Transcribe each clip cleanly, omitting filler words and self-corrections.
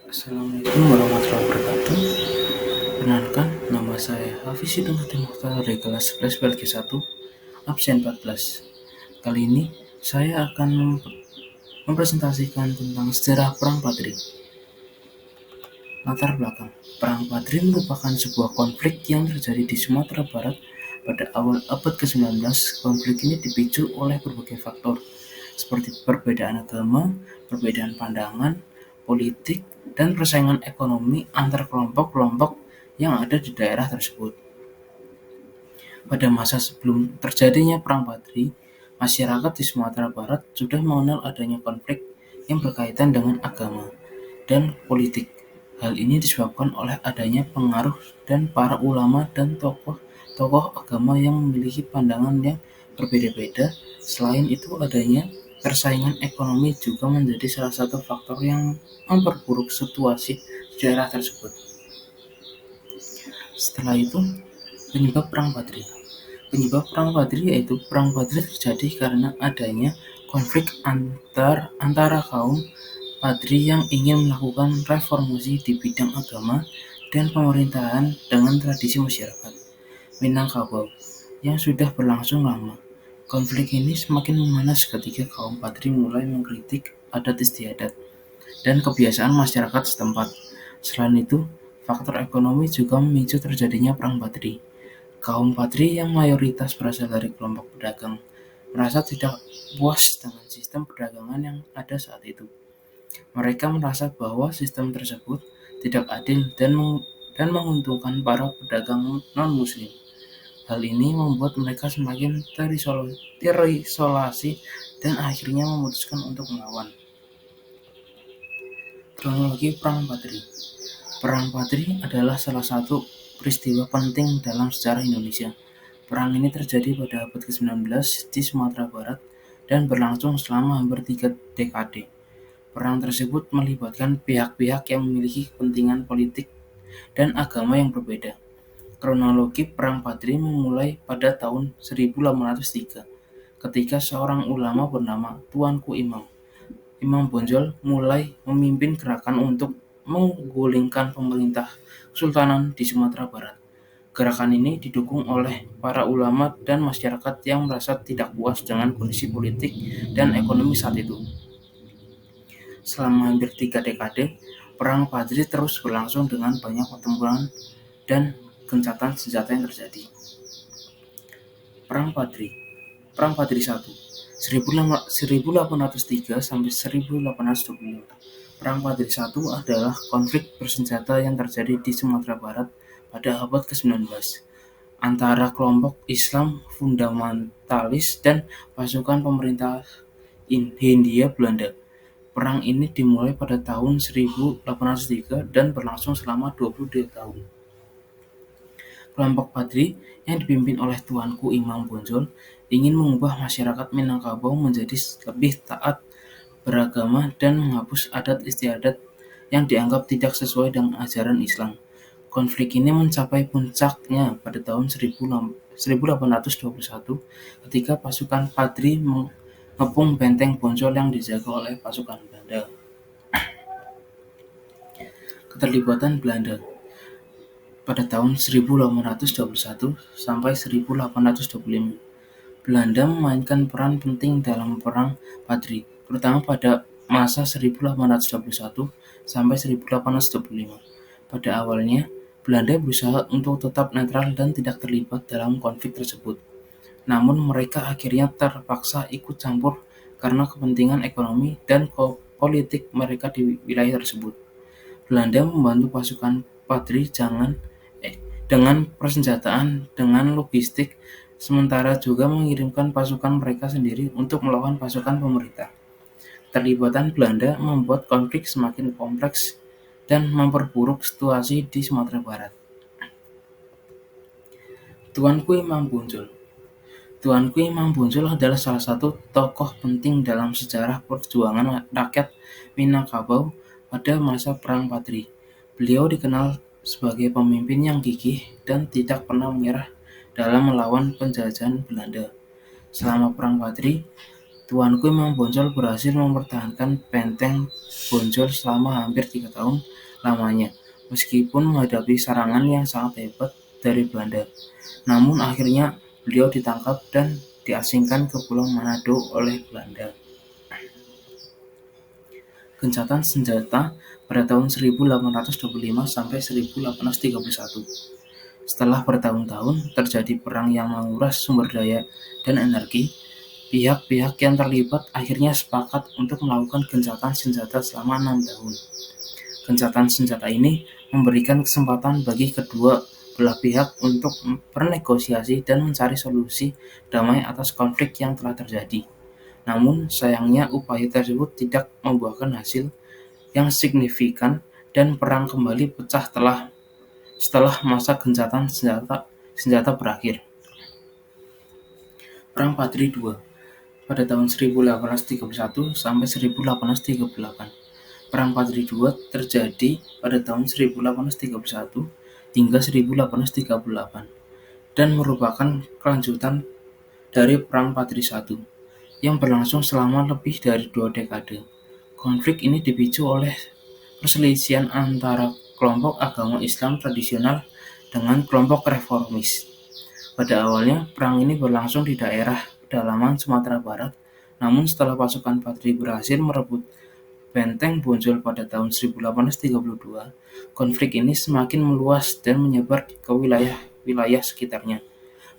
Assalamualaikum warahmatullahi wabarakatuh. Perkenalkan, nama saya Hafiz Hidayat Mukhtar dari kelas 11 Biologi 1, absen 14. Kali ini saya akan mempresentasikan tentang sejarah Perang Padri. Latar belakang Perang Padri merupakan sebuah konflik yang terjadi di Sumatera Barat pada awal abad ke-19. Konflik ini dipicu oleh berbagai faktor, seperti perbedaan agama, perbedaan pandangan, politik, dan persaingan ekonomi antar kelompok-kelompok yang ada di daerah tersebut. Pada masa sebelum terjadinya Perang Padri, masyarakat di Sumatera Barat sudah mengenal adanya konflik yang berkaitan dengan agama dan politik. Hal ini disebabkan oleh adanya pengaruh dan para ulama dan tokoh agama yang memiliki pandangan yang berbeda-beda. Selain itu, adanya persaingan ekonomi juga menjadi salah satu faktor yang memperburuk situasi di daerah tersebut. Setelah itu, penyebab Perang Padri. Penyebab Perang Padri yaitu Perang Padri terjadi karena adanya konflik antara kaum Padri yang ingin melakukan reformasi di bidang agama dan pemerintahan dengan tradisi masyarakat Minangkabau yang sudah berlangsung lama. Konflik ini semakin memanas ketika kaum Padri mulai mengkritik adat istiadat dan kebiasaan masyarakat setempat. Selain itu, faktor ekonomi juga memicu terjadinya Perang Padri. Kaum Padri yang mayoritas berasal dari kelompok pedagang merasa tidak puas dengan sistem perdagangan yang ada saat itu. Mereka merasa bahwa sistem tersebut tidak adil dan menguntungkan para pedagang non-muslim. Hal ini membuat mereka semakin terisolasi dan akhirnya memutuskan untuk melawan. Kronologi Perang Padri. Perang Padri adalah salah satu peristiwa penting dalam sejarah Indonesia. Perang ini terjadi pada abad ke-19 di Sumatera Barat dan berlangsung selama hampir 3 dekade. Perang tersebut melibatkan pihak-pihak yang memiliki kepentingan politik dan agama yang berbeda. Kronologi Perang Padri memulai pada tahun 1803, ketika seorang ulama bernama Tuanku Imam Bonjol mulai memimpin gerakan untuk menggulingkan pemerintah Kesultanan di Sumatera Barat. Gerakan ini didukung oleh para ulama dan masyarakat yang merasa tidak puas dengan kondisi politik dan ekonomi saat itu. Selama hampir 3 dekade, Perang Padri terus berlangsung dengan banyak pertempuran dan gencatan senjata yang terjadi. Perang Padri Perang Padri I 1803 sampai 1825. Perang Padri I adalah konflik bersenjata yang terjadi di Sumatera Barat pada abad ke-19 antara kelompok Islam fundamentalis dan pasukan pemerintah Hindia Belanda. Perang ini dimulai pada tahun 1803 dan berlangsung selama 22 tahun. Kelompok Padri yang dipimpin oleh Tuanku Imam Bonjol ingin mengubah masyarakat Minangkabau menjadi lebih taat beragama dan menghapus adat istiadat yang dianggap tidak sesuai dengan ajaran Islam. Konflik ini mencapai puncaknya pada tahun 1821 ketika pasukan Padri mengepung benteng Bonjol yang dijaga oleh pasukan Belanda. Keterlibatan Belanda pada tahun 1821 sampai 1825. Belanda memainkan peran penting dalam Perang Padri, terutama pada masa 1821 sampai 1825. Pada awalnya, Belanda berusaha untuk tetap netral dan tidak terlibat dalam konflik tersebut. Namun mereka akhirnya terpaksa ikut campur karena kepentingan ekonomi dan politik mereka di wilayah tersebut. Belanda membantu pasukan Padri dengan persenjataan, dengan logistik, sementara juga mengirimkan pasukan mereka sendiri untuk melawan pasukan pemerintah. Keterlibatan Belanda membuat konflik semakin kompleks dan memperburuk situasi di Sumatera Barat. Tuanku Imam Bonjol Tuanku Imam Bonjol adalah salah satu tokoh penting dalam sejarah perjuangan rakyat Minangkabau pada masa Perang Padri. Beliau dikenal sebagai pemimpin yang gigih dan tidak pernah menyerah dalam melawan penjajahan Belanda. Selama Perang Padri, Tuanku Imam Bonjol berhasil mempertahankan benteng Bonjol selama hampir 3 tahun lamanya, meskipun menghadapi serangan yang sangat hebat dari Belanda. Namun akhirnya beliau ditangkap dan diasingkan ke Pulau Manado oleh Belanda. Gencatan senjata pada tahun 1825 sampai 1831. Setelah bertahun-tahun terjadi perang yang menguras sumber daya dan energi, pihak-pihak yang terlibat akhirnya sepakat untuk melakukan gencatan senjata selama 6 tahun. Gencatan senjata ini memberikan kesempatan bagi kedua belah pihak untuk bernegosiasi dan mencari solusi damai atas konflik yang telah terjadi. Namun, sayangnya upaya tersebut tidak membuahkan hasil yang signifikan dan perang kembali pecah setelah masa gencatan senjata berakhir. Perang Padri II pada tahun 1831 sampai 1838. Perang Padri II terjadi pada tahun 1831 hingga 1838 dan merupakan kelanjutan dari Perang Padri I yang berlangsung selama lebih dari 2 dekade. Konflik ini dipicu oleh perselisihan antara kelompok agama Islam tradisional dengan kelompok reformis. Pada awalnya, perang ini berlangsung di daerah pedalaman Sumatera Barat, namun setelah pasukan Padri berhasil merebut Benteng Bonjol pada tahun 1832, konflik ini semakin meluas dan menyebar ke wilayah sekitarnya.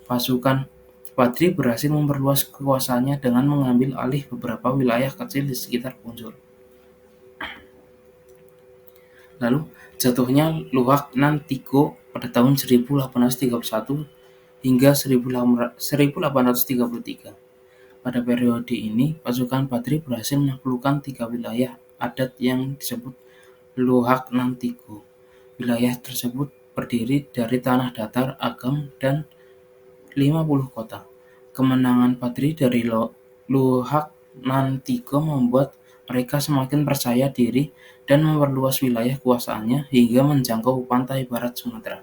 Pasukan Padri berhasil memperluas kekuasaannya dengan mengambil alih beberapa wilayah kecil di sekitar Bonjol. Lalu, jatuhnya Luwak Nan Tigo pada tahun 1831 hingga 1833. Pada periode ini, pasukan Padri berhasil menaklukkan 3 wilayah adat yang disebut Luhak Nan Tigo. Wilayah tersebut berdiri dari tanah datar, agam, dan 50 kota. Kemenangan Padri dari Luhak Nan Tigo membuat mereka semakin percaya diri dan memperluas wilayah kuasaannya hingga menjangkau pantai barat Sumatera.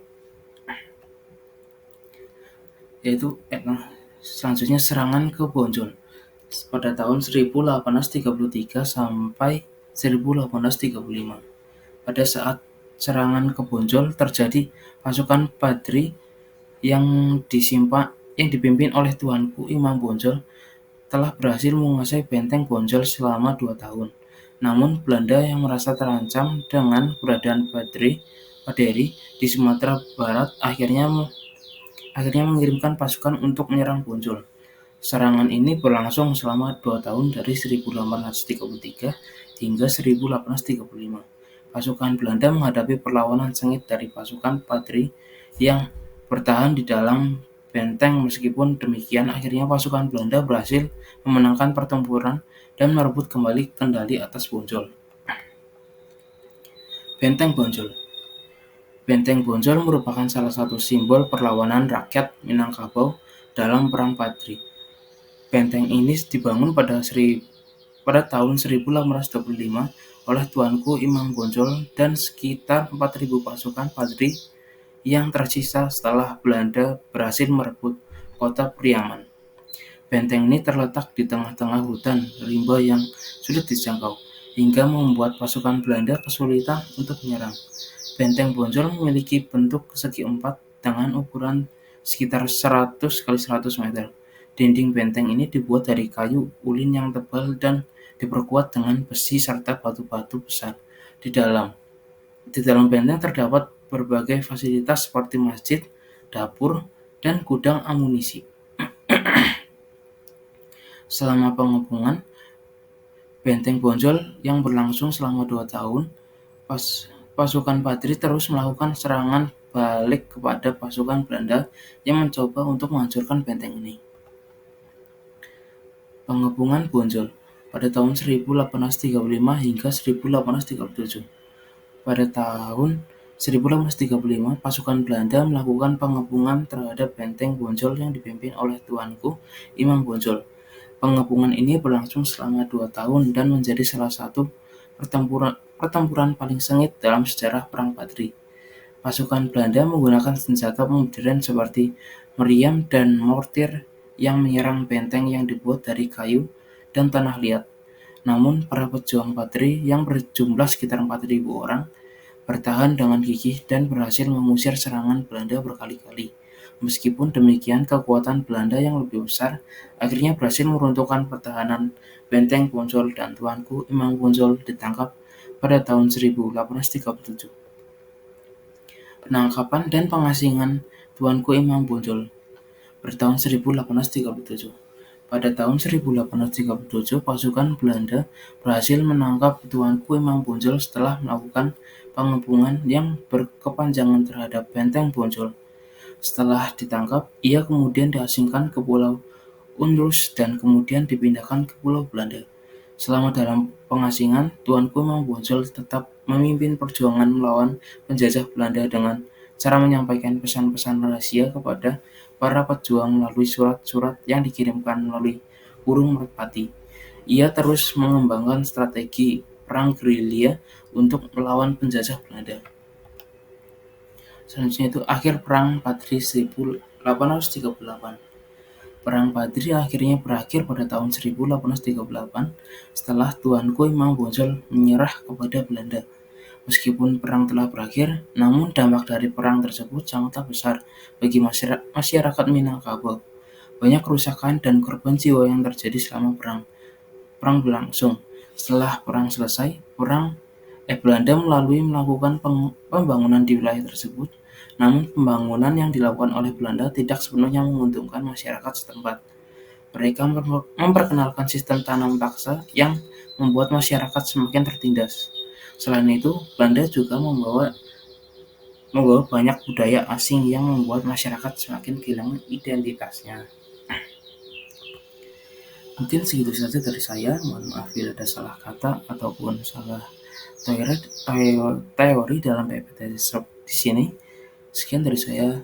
Selanjutnya serangan ke Bonjol pada tahun 1833 sampai 1835. Pada saat serangan ke Bonjol terjadi, pasukan Padri yang dipimpin oleh Tuanku Imam Bonjol telah berhasil menguasai benteng Bonjol selama 2 tahun. Namun Belanda yang merasa terancam dengan keberadaan Padri di Sumatera Barat akhirnya mengirimkan pasukan untuk menyerang Bonjol. Serangan ini berlangsung selama 2 tahun dari 1833 hingga 1835. Pasukan Belanda menghadapi perlawanan sengit dari pasukan Padri yang bertahan di dalam benteng. Meskipun demikian, akhirnya pasukan Belanda berhasil memenangkan pertempuran dan merebut kembali kendali atas Bonjol. Benteng Bonjol. Benteng Bonjol merupakan salah satu simbol perlawanan rakyat Minangkabau dalam Perang Padri. Benteng ini dibangun pada tahun 1825 oleh Tuanku Imam Bonjol dan sekitar 4.000 pasukan Padri yang tersisa setelah Belanda berhasil merebut kota Priaman. Benteng ini terletak di tengah-tengah hutan rimba yang sulit dijangkau, hingga membuat pasukan Belanda kesulitan untuk menyerang. Benteng Bonjol memiliki bentuk segi empat dengan ukuran sekitar 100 x 100 meter. Dinding benteng ini dibuat dari kayu ulin yang tebal dan diperkuat dengan besi serta batu-batu besar. Di dalam benteng terdapat berbagai fasilitas seperti masjid, dapur, dan gudang amunisi. Selama pengepungan benteng Bonjol yang berlangsung selama 2 tahun, pasukan Padri terus melakukan serangan balik kepada pasukan Belanda yang mencoba untuk menghancurkan benteng ini. Pengepungan Bonjol pada tahun 1835 hingga 1837. Pada tahun 1835, pasukan Belanda melakukan pengepungan terhadap benteng Bonjol yang dipimpin oleh Tuanku Imam Bonjol. Pengepungan ini berlangsung selama 2 tahun dan menjadi salah satu pertempuran paling sengit dalam sejarah Perang Padri. Pasukan Belanda menggunakan senjata modern seperti meriam dan mortir yang menyerang benteng yang dibuat dari kayu dan tanah liat. Namun, para pejuang Padri yang berjumlah sekitar 4.000 orang bertahan dengan gigih dan berhasil mengusir serangan Belanda berkali-kali. Meskipun demikian, kekuatan Belanda yang lebih besar akhirnya berhasil meruntuhkan pertahanan benteng Poncol dan Tuanku Imam Poncol ditangkap pada tahun 1837. Penangkapan dan pengasingan Tuanku Imam Poncol pada tahun 1837. Pada tahun 1837, pasukan Belanda berhasil menangkap Tuanku Imam Poncol setelah melakukan pengepungan yang berkepanjangan terhadap benteng Poncol. Setelah ditangkap, ia kemudian diasingkan ke Pulau Unrus dan kemudian dipindahkan ke Pulau Belanda. Selama dalam pengasingan, Tuanku Imam Poncol tetap memimpin perjuangan melawan penjajah Belanda dengan cara menyampaikan pesan-pesan rahasia kepada para pejuang melalui surat-surat yang dikirimkan melalui burung merpati. Ia terus mengembangkan strategi perang gerilya untuk melawan penjajah Belanda. Selanjutnya itu akhir Perang Padri 1838. Perang Padri akhirnya berakhir pada tahun 1838 setelah Tuanku Imam Poncol menyerah kepada Belanda. Meskipun perang telah berakhir, namun dampak dari perang tersebut sangatlah besar bagi masyarakat Minangkabau. Banyak kerusakan dan korban jiwa yang terjadi selama perang berlangsung. Setelah perang selesai, Belanda melakukan pembangunan di wilayah tersebut, namun pembangunan yang dilakukan oleh Belanda tidak sepenuhnya menguntungkan masyarakat setempat. Mereka memperkenalkan sistem tanam paksa yang membuat masyarakat semakin tertindas. Selain itu, Belanda juga membawa banyak budaya asing yang membuat masyarakat semakin kehilangan identitasnya. Mungkin segitu saja dari saya. Mohon maaf bila ada salah kata ataupun salah teori dalam PPT di sini. Sekian dari saya.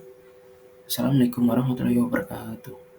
Assalamualaikum warahmatullahi wabarakatuh.